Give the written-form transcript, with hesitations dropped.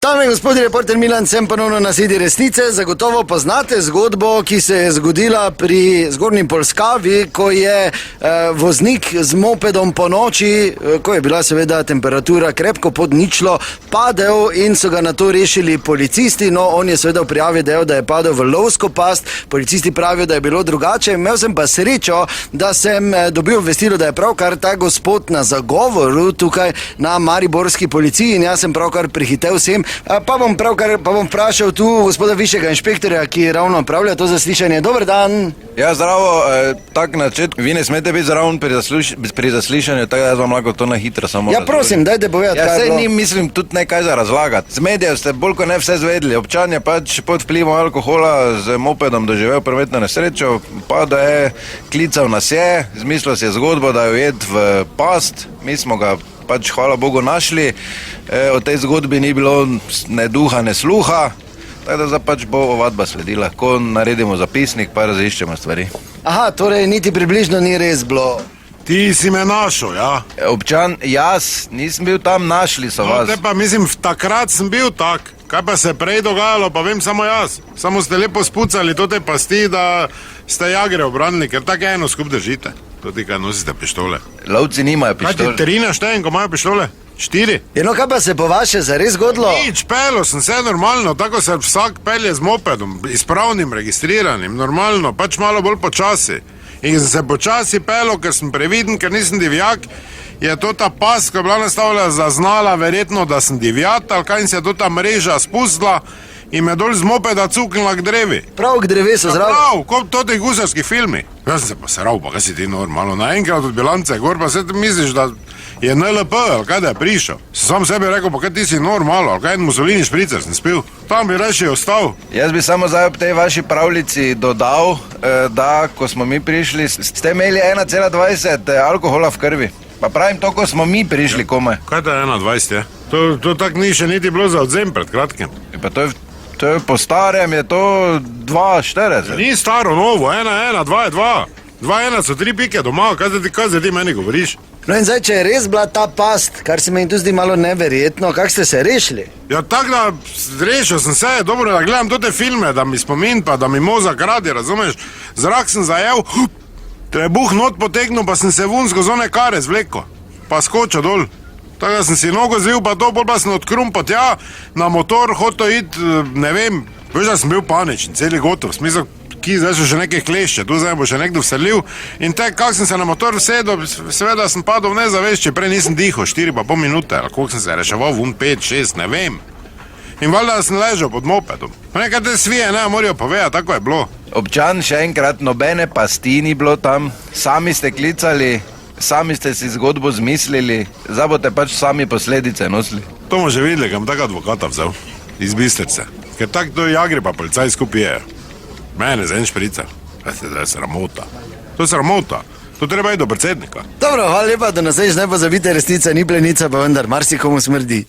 Dame in gospodje, reporter Milan, sem ponovno na sedi resnice. Zagotovo poznate zgodbo, ki se je zgodila pri Zg.Polskavi, ko je voznik z mopedom po noči, ko je bila seveda temperatura krepko pod ničlo, padel in so ga na to rešili policisti. No, on je seveda v prijavi dejal, da je padel v lovsko past. Policisti pravijo, da je bilo drugače. Imel sem pa srečo, da sem dobil obvestilo, da je pravkar ta gospod na zagovoru tukaj na mariborski policiji in jaz sem pravkar prihitev sem. Pa bom vprašal tu gospoda višjega inšpektorja, ki ravno opravlja to zaslišanje. Dober dan. Ja, zdravo, tak na začetku, vi ne smete biti zraven pri zaslišanju, tako da jaz vam lahko to na hitro samo Ja, prosim, dajte povedati, kaj je bilo. Ja, sej ni, mislim, tudi nekaj za razlagati. Z medijev ste bolj kot ne vse zvedeli. Občan je pač pod vplivom alkohola z mopedom doživel prometno nesrečo, pa da je klical nas je, zmislil si je zgodbo, da je ujet v past, mi smo ga pač hvala Bogu našli, o tej zgodbi ni bilo ne duha, ne sluha, tako da zdaj pač bo ovadba sledila, ko naredimo zapisnik, pa raziščemo stvari. Aha, torej niti približno ni res bilo. Ti si me našel, ja? Občan, jaz nisem bil tam, našli so vas. Te pa mislim, takrat sem bil tak. Kaj pa se prej dogajalo, pa vem samo jaz. Samo ste lepo spucali to te pasti, da ste Jagri obranili, ker tako eno skup držite. To ti kaj nosite pištole. Lovci nimajo Kaj ti pištol. 13 štejem, ko imajo pištole? 4? No, kaj pa se po vaše zares zgodilo? Nič, pelo sem se normalno, tako se vsak pelje z mopedom, izpravnim, registriranim, normalno, pač malo bolj počasi. In sem se počasi pelo, ker sem previden, ker nisem divjak, je to ta pas, ko je bila nastavljena, zaznala verjetno, da sem divjat, ali kaj in se je to ta mreža spustila in me dol z mopeda cuknila k drevi. Prav k drevesu zraven. Prav, kot to teh gusarskih filmih. Jaz sem se posral, pa kaj si ti normalno, naenkrat od bilance gor, pa se ti misliš, da je NLP, ali kaj da je prišel. Sam sebi rekel, pa kaj ti si normalno, ali kaj en Mussolini špricer sem spil. Tam bi reši ostal. Jaz bi samo zdaj ob tej vaši pravljici dodal, da ko smo mi prišli, ste imeli 1,20 alkohola v krvi. Pa pravim to, ko smo mi prišli komaj. Kaj to je 21, je? To tak ni še niti bilo za odzem pred kratkim. Pa to je po starem, je to 2,40. Ni staro, novo, 1,1, 2,2. 2,1 so 3 pike doma, kaj zdaj ti meni govoriš? No in zdaj, če je res bila ta past, kar se meni tu zdi malo neverjetno, kako ste se rešili? Ja, tako da rešil sem se, dobro, da gledam te filme, da mi spomin, pa da mi mozak radi, razumeš? Zrak sem zajel, trebuh not potegnil, pa sem se vun skozi one kare zvleko, pa skočil dol. Tako da sem si nogo zvil, pa to bolj pa sem odkrum, pa tja na motor hotel iti, ne vem, veš, da sem bil paničen, celi gotov, smisel, ki zdaj so še neke klešče, tu zdaj bo še nekdo vselil in tek, kak sem se na motor vsedel, seveda sem padel v nezavest, če prej nisem dihal, 4,5 minute, ali koliko sem se reševal, vun 5, 6, ne vem. In valjda sem ležal pod mopedom. Pa nekaj te svije ne morajo povedati, tako je bilo. Občan, še enkrat, nobene pasti ni bilo tam, sami ste klicali, sami ste si zgodbo zmislili, zdaj boste pač sami posledice nosili. To bomo že videli, kam tak advokata vzel, iz Bistrice. Ker tak to Jagri pa policaj skup pijejo. Mene za en špricer. To je sramota. To je sramota. To treba iti do predsednika. Dobro, hvala lepa, da nas ne pozabite, resnica ni plenica, pa vendar marsikomu smrdi.